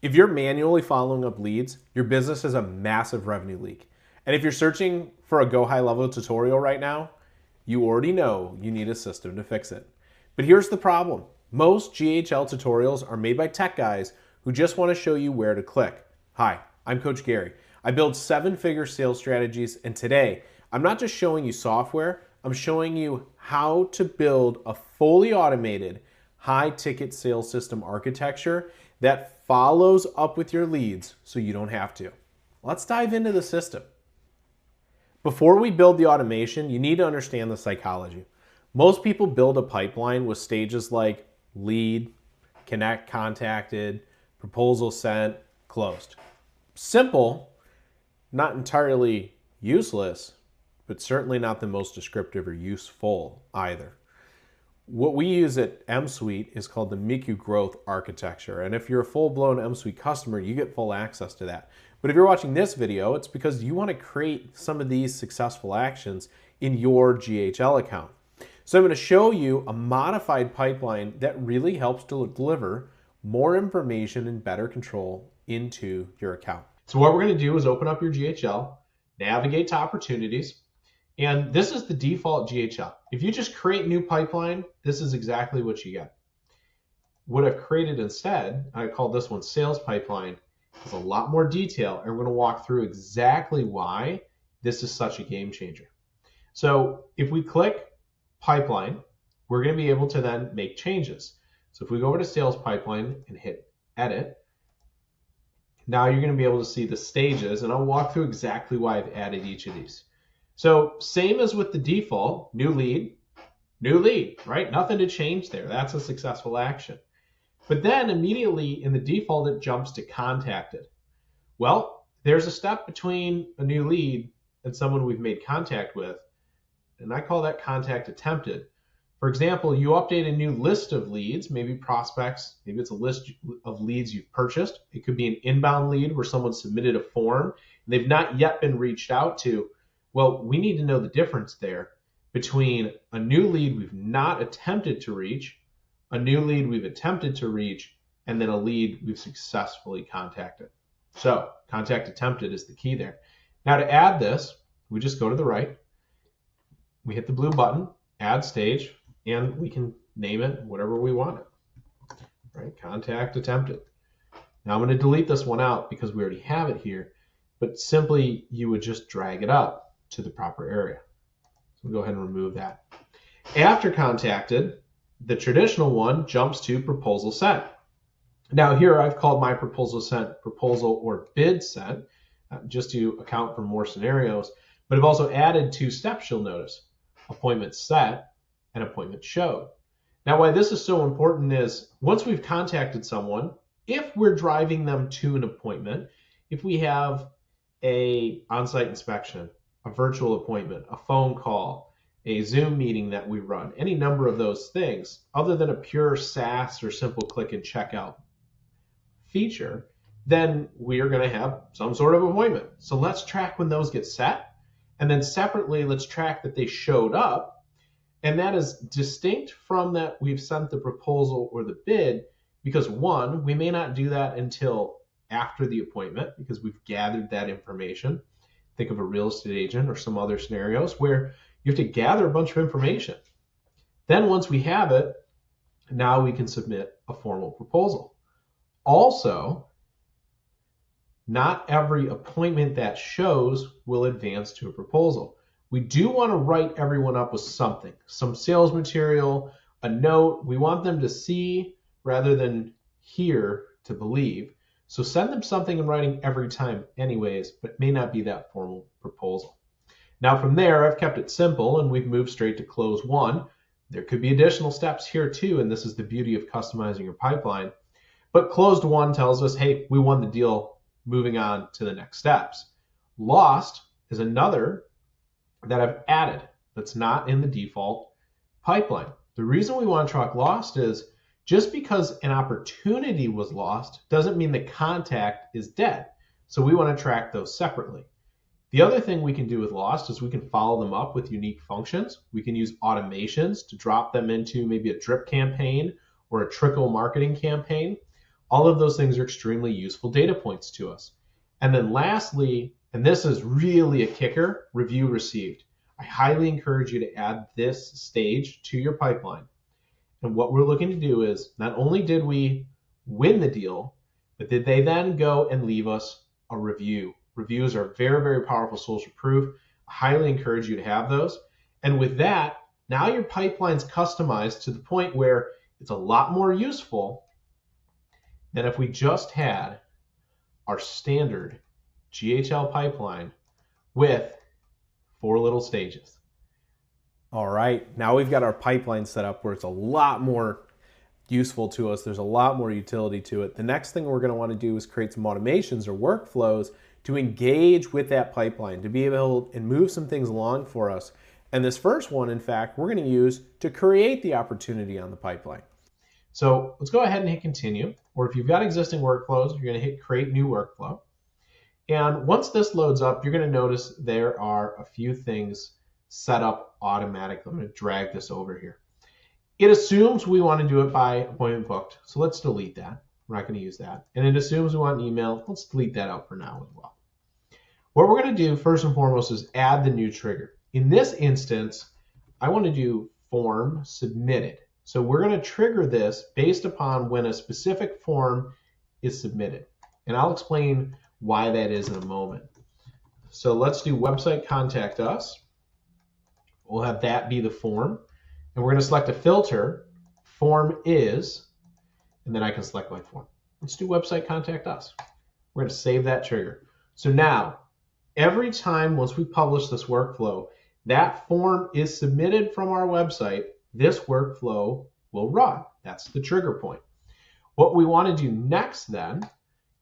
If you're manually following up leads, your business is a massive revenue leak. And if you're searching for a GoHighLevel tutorial right now, you already know you need a system to fix it. But here's the problem. Most GHL tutorials are made by tech guys who just want to show you where to click. Hi, I'm Coach Gary. I build seven-figure sales strategies, and today I'm not just showing you software, I'm showing you how to build a fully automated high-ticket sales system architecture that follows up with your leads so you don't have to. Let's dive into the system. Before we build the automation, you need to understand the psychology. Most people build a pipeline with stages like lead, connect, contacted, proposal sent, closed. Simple, not entirely useless, but certainly not the most descriptive or useful either. What we use at M-Suite is called the Micu Growth Architecture. And if you're a full-blown M-Suite customer, you get full access to that. But if you're watching this video, it's because you want to create some of these successful actions in your GHL account. So I'm going to show you a modified pipeline that really helps to deliver more information and better control into your account. So what we're going to do is open up your GHL, navigate to opportunities, and this is the default GHL. If you just create new pipeline, this is exactly what you get. What I've created instead, I call this one sales pipeline, has a lot more detail, and we're going to walk through exactly why this is such a game changer. So if we click pipeline, we're going to be able to then make changes. So if we go over to sales pipeline and hit edit, now you're going to be able to see the stages, and I'll walk through exactly why I've added each of these. So same as with the default, new lead, right? Nothing to change there. That's a successful action. But then immediately in the default, it jumps to contacted. Well, there's a step between a new lead and someone we've made contact with, and I call that contact attempted. For example, you update a new list of leads, maybe prospects, maybe it's a list of leads you've purchased. It could be an inbound lead where someone submitted a form and they've not yet been reached out to. Well, we need to know the difference there between a new lead we've not attempted to reach, a new lead we've attempted to reach, and then a lead we've successfully contacted. So contact attempted is the key there. Now to add this, we just go to the right, we hit the blue button, add stage, and we can name it whatever we want it, right? Contact attempted. Now I'm going to delete this one out because we already have it here, but simply you would just drag it up to the proper area. So we'll go ahead and remove that. After contacted, the traditional one jumps to proposal sent. Now here I've called my proposal sent proposal or bid sent just to account for more scenarios, but I've also added two steps you'll notice, appointment set and appointment showed. Now why this is so important is once we've contacted someone, if we're driving them to an appointment, if we have a on-site inspection, a virtual appointment, a phone call, a Zoom meeting that we run, any number of those things, other than a pure SaaS or simple click and checkout feature, then we are going to have some sort of appointment. So let's track when those get set. And then separately, let's track that they showed up. And that is distinct from that we've sent the proposal or the bid because one, we may not do that until after the appointment because we've gathered that information. Think of a real estate agent or some other scenarios where you have to gather a bunch of information. Then once we have it, now we can submit a formal proposal. Also, not every appointment that shows will advance to a proposal. We do want to write everyone up with something, some sales material, a note. We want them to see rather than hear to believe. So send them something in writing every time anyways, but may not be that formal proposal. Now from there, I've kept it simple and we've moved straight to close one. There could be additional steps here too, and this is the beauty of customizing your pipeline. But closed one tells us, hey, we won the deal, moving on to the next steps. Lost is another that I've added that's not in the default pipeline. The reason we want to track lost is just because an opportunity was lost doesn't mean the contact is dead. So we want to track those separately. The other thing we can do with lost is we can follow them up with unique functions. We can use automations to drop them into maybe a drip campaign or a trickle marketing campaign. All of those things are extremely useful data points to us. And then lastly, and this is really a kicker, review received. I highly encourage you to add this stage to your pipeline. And what we're looking to do is not only did we win the deal, but did they then go and leave us a review? Reviews are very, very powerful social proof. I highly encourage you to have those. And with that, now your pipeline's customized to the point where it's a lot more useful than if we just had our standard GHL pipeline with 4 little stages. All right, now we've got our pipeline set up where it's a lot more useful to us. There's a lot more utility to it. The next thing we're going to want to do is create some automations or workflows to engage with that pipeline, to be able and move some things along for us. And this first one, in fact, we're going to use to create the opportunity on the pipeline. So let's go ahead and hit continue. Or if you've got existing workflows, you're going to hit create new workflow. And once this loads up, you're going to notice there are a few things set up automatically. I'm going to drag this over here. It assumes we want to do it by appointment booked. So let's delete that. We're not going to use that. And it assumes we want an email. Let's delete that out for now as well. What we're going to do first and foremost is add the new trigger. In this instance, I want to do form submitted. So we're going to trigger this based upon when a specific form is submitted. And I'll explain why that is in a moment. So let's do website contact us. We'll have that be the form. And we're going to select a filter, form is, and then I can select my form. Let's do website contact us. We're going to save that trigger. So now, every time once we publish this workflow, that form is submitted from our website, this workflow will run. That's the trigger point. What we want to do next then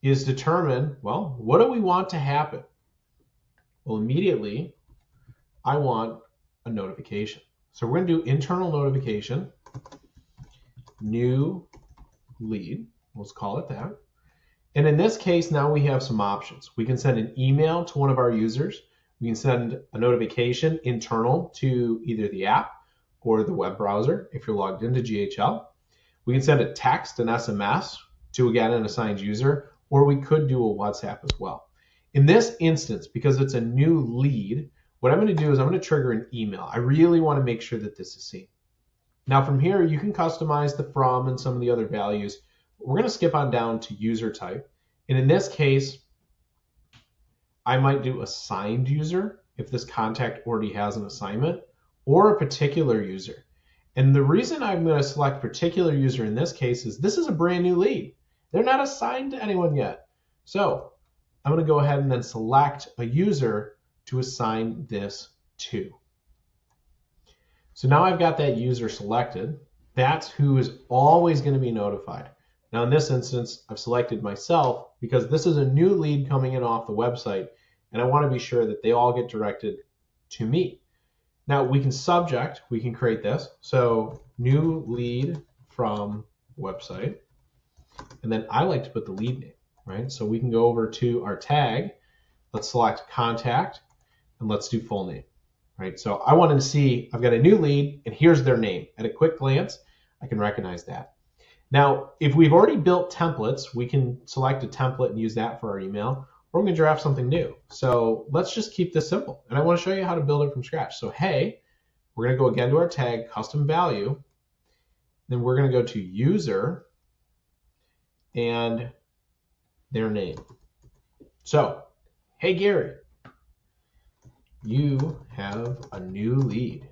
is determine, well, what do we want to happen? Well, immediately, I want a notification. So we're going to do internal notification, new lead, let's call it that. And in this case, now we have some options. We can send an email to one of our users. We can send a notification internal to either the app or the web browser if you're logged into GHL. We can send a text, an SMS to, again, an assigned user, or we could do a WhatsApp as well. In this instance, because it's a new lead, what I'm going to do is I'm going to trigger an email. I really want to make sure that this is seen. Now from here, you can customize the from and some of the other values. We're going to skip on down to user type. And in this case, I might do assigned user if this contact already has an assignment, or a particular user. And the reason I'm going to select particular user in this case is this is a brand new lead. They're not assigned to anyone yet. So I'm going to go ahead and then select a user to assign this to. So now I've got that user selected. That's who is always going to be notified. Now in this instance, I've selected myself because this is a new lead coming in off the website, and I want to be sure that they all get directed to me. Now we can create this. So new lead from website, and then I like to put the lead name, right? So we can go over to our tag. Let's select contact, and let's do full name, right? So I wanted to see, I've got a new lead, and here's their name. At a quick glance, I can recognize that. Now, if we've already built templates, we can select a template and use that for our email, or we can draft something new. So let's just keep this simple. And I want to show you how to build it from scratch. So hey, we're going to go again to our tag, custom value. Then we're going to go to user and their name. So, hey Gary, you have a new lead.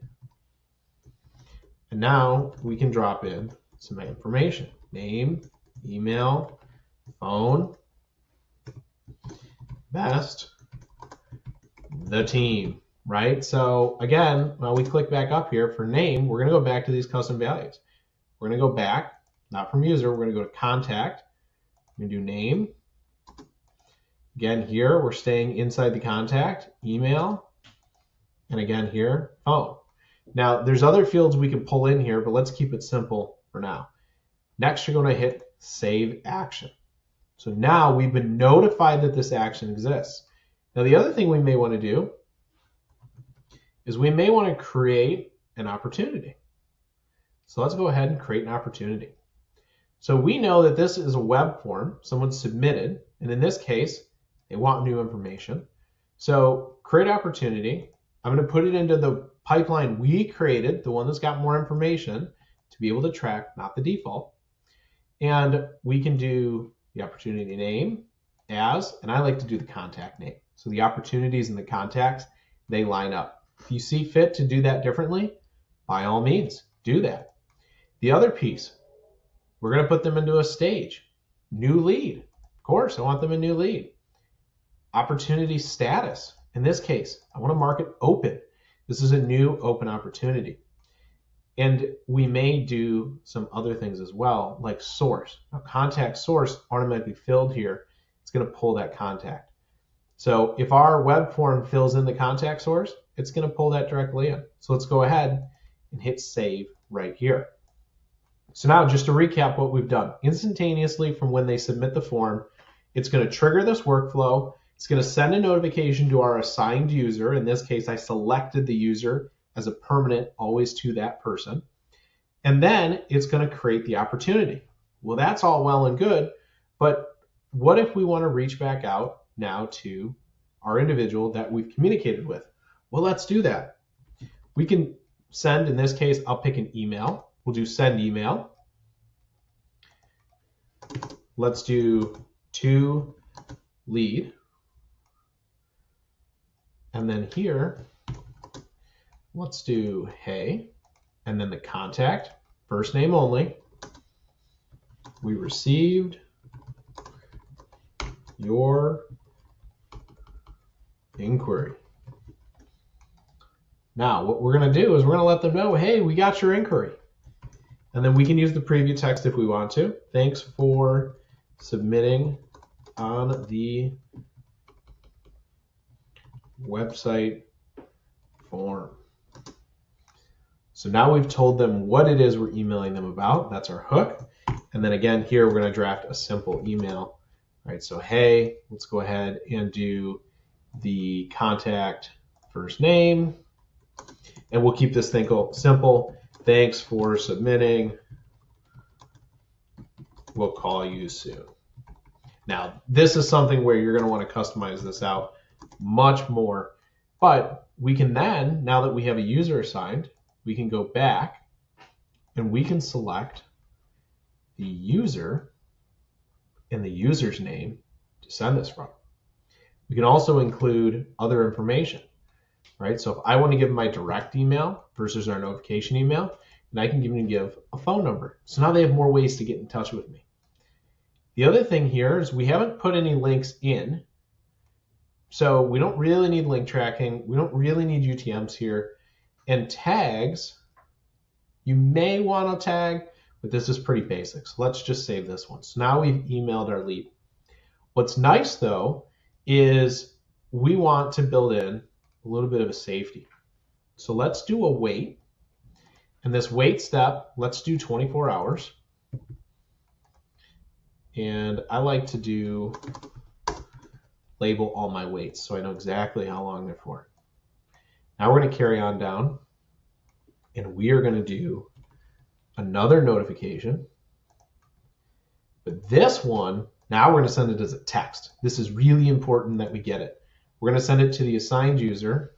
And now we can drop in some information, name, email, phone, best, the team, right? So again, when we click back up here for name, we're going to go back to these custom values. We're going to go back, not from user, we're going to go to contact, we're going to do name. Again, here, we're staying inside the contact, email, and again here, phone. Now, there's other fields we can pull in here, but let's keep it simple for now. Next, you're going to hit Save Action. So now we've been notified that this action exists. Now, the other thing we may want to do is we may want to create an opportunity. So let's go ahead and create an opportunity. So we know that this is a web form someone submitted, and in this case, they want new information. So create opportunity. I'm going to put it into the pipeline we created, the one that's got more information to be able to track, not the default. And we can do the opportunity name as, and I like to do the contact name. So the opportunities and the contacts, they line up. If you see fit to do that differently, by all means, do that. The other piece, we're going to put them into a stage. New lead. Of course, I want them a new lead. Opportunity status. In this case, I want to mark it open. This is a new open opportunity. And we may do some other things as well, like source. Now, contact source automatically filled here. It's going to pull that contact. So if our web form fills in the contact source, it's going to pull that directly in. So let's go ahead and hit save right here. So now just to recap what we've done, instantaneously from when they submit the form, it's going to trigger this workflow. It's going to send a notification to our assigned user. In this case, I selected the user as a permanent, always to that person. And then it's going to create the opportunity. Well, that's all well and good, but what if we want to reach back out now to our individual that we've communicated with? Well, let's do that. We can send, in this case, I'll pick an email. We'll do send email. Let's do to lead. And then here, let's do hey, and then the contact, first name only. We received your inquiry. Now, what we're going to do is we're going to let them know, hey, we got your inquiry. And then we can use the preview text if we want to. Thanks for submitting on the website form. So now we've told them what it is we're emailing them about. That's our hook. And then again, here we're going to draft a simple email. All right, so hey, let's go ahead and do the contact first name. And we'll keep this thing simple. Thanks for submitting. We'll call you soon. Now, this is something where you're going to want to customize this out much more. But we can then, now that we have a user assigned, we can go back and we can select the user and the user's name to send this from. We can also include other information, right? So if I want to give my direct email versus our notification email, and I can even give a phone number. So now they have more ways to get in touch with me. The other thing here is we haven't put any links in. So we don't really need link tracking. We don't really need UTMs here. And tags, you may want to tag, but this is pretty basic. So let's just save this one. So now we've emailed our lead. What's nice though is we want to build in a little bit of a safety. So let's do a wait. And this wait step, let's do 24 hours. And I like to do label all my waits so I know exactly how long they're for. Now we're going to carry on down and we are going to do another notification. But this one, now we're going to send it as a text. This is really important that we get it. We're going to send it to the assigned user,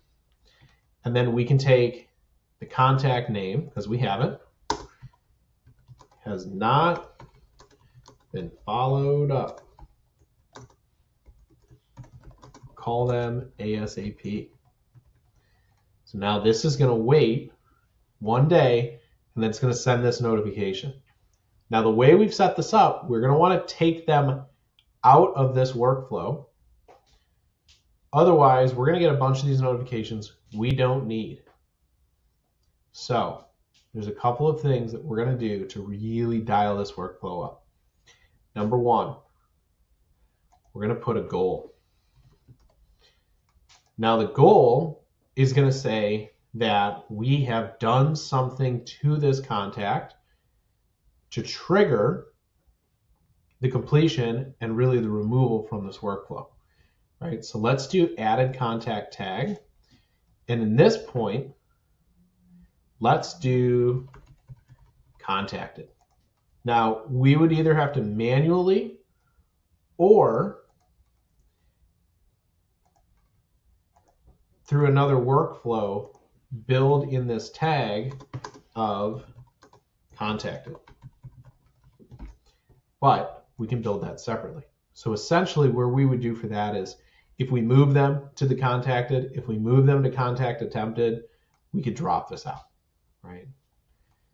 and then we can take the contact name, because we have it, has not been followed up. Call them ASAP. So now this is going to wait one day, and then it's going to send this notification. Now the way we've set this up, we're going to want to take them out of this workflow. Otherwise, we're going to get a bunch of these notifications we don't need. So there's a couple of things that we're going to do to really dial this workflow up. Number one, we're going to put a goal. Now the goal is going to say that we have done something to this contact to trigger the completion and really the removal from this workflow, right? So let's do added contact tag. And in this point, let's do contacted. Now, we would either have to manually or through another workflow build in this tag of contacted. But we can build that separately. So essentially where we would do for that is if we move them to the contacted, if we move them to contact attempted, we could drop this out, right?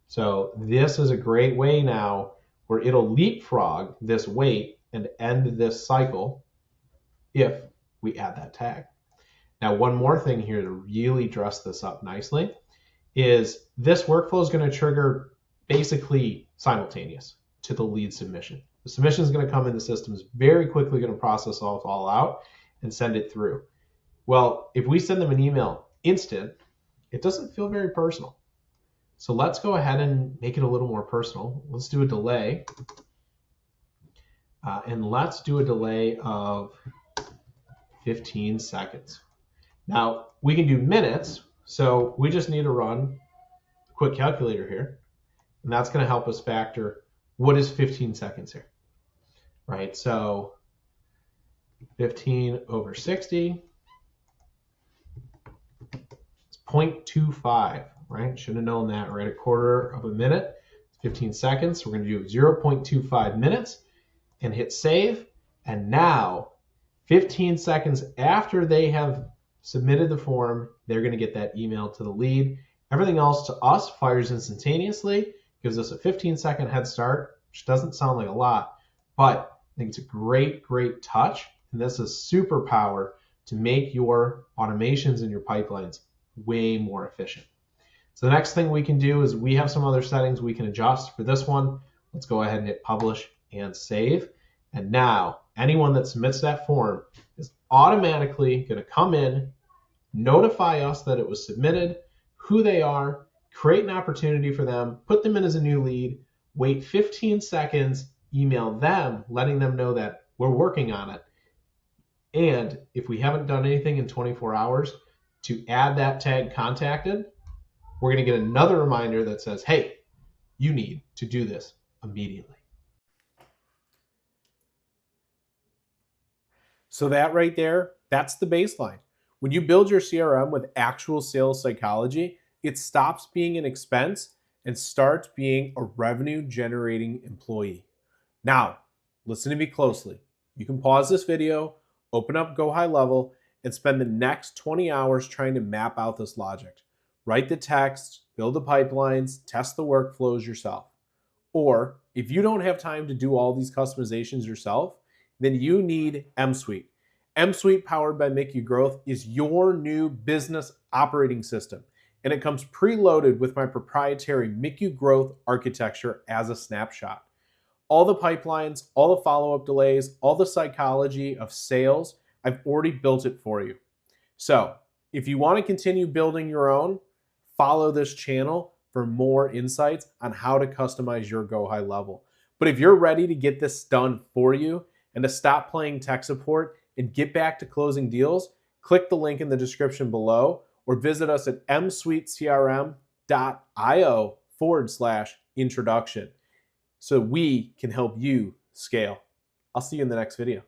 So this is a great way now where it'll leapfrog this wait and end this cycle if we add that tag. Now, one more thing here to really dress this up nicely is this workflow is going to trigger basically simultaneous to the lead submission. The submission is going to come in, the system is very quickly going to process all out and send it through. Well, if we send them an email instant, it doesn't feel very personal. So let's go ahead and make it a little more personal. Let's do a delay. And let's do a delay of 15 seconds. Now, we can do minutes, so we just need to run a quick calculator here, and that's going to help us factor what is 15 seconds here, right? So 15 over 60 is 0.25, right? Should have known that, right? A quarter of a minute, 15 seconds. We're going to do 0.25 minutes and hit save. And now, 15 seconds after they have submitted the form, they're going to get that email to the lead. Everything else to us fires instantaneously, gives us a 15-second head start, which doesn't sound like a lot, but I think it's a great, great touch. And this is superpower to make your automations and your pipelines way more efficient. So the next thing we can do is we have some other settings we can adjust. For this one, let's go ahead and hit publish and save. And now anyone that submits that form is automatically going to come in, notify us that it was submitted, who they are, create an opportunity for them, put them in as a new lead, wait 15 seconds, email them, letting them know that we're working on it. And if we haven't done anything in 24 hours to add that tag contacted, we're going to get another reminder that says, hey, you need to do this immediately. So that right there, that's the baseline. When you build your CRM with actual sales psychology, it stops being an expense and starts being a revenue generating employee. Now, listen to me closely. You can pause this video, open up GoHighLevel, and spend the next 20 hours trying to map out this logic. Write the text, build the pipelines, test the workflows yourself. Or if you don't have time to do all these customizations yourself, then you need M-Suite. M-Suite, powered by Micu Growth, is your new business operating system, and it comes preloaded with my proprietary Micu Growth Architecture as a snapshot. All the pipelines, all the follow-up delays, all the psychology of sales, I've already built it for you. So if you want to continue building your own, follow this channel for more insights on how to customize your GoHighLevel. But if you're ready to get this done for you and to stop playing tech support and get back to closing deals, click the link in the description below or visit us at msuitecrm.io/introduction so we can help you scale. I'll see you in the next video.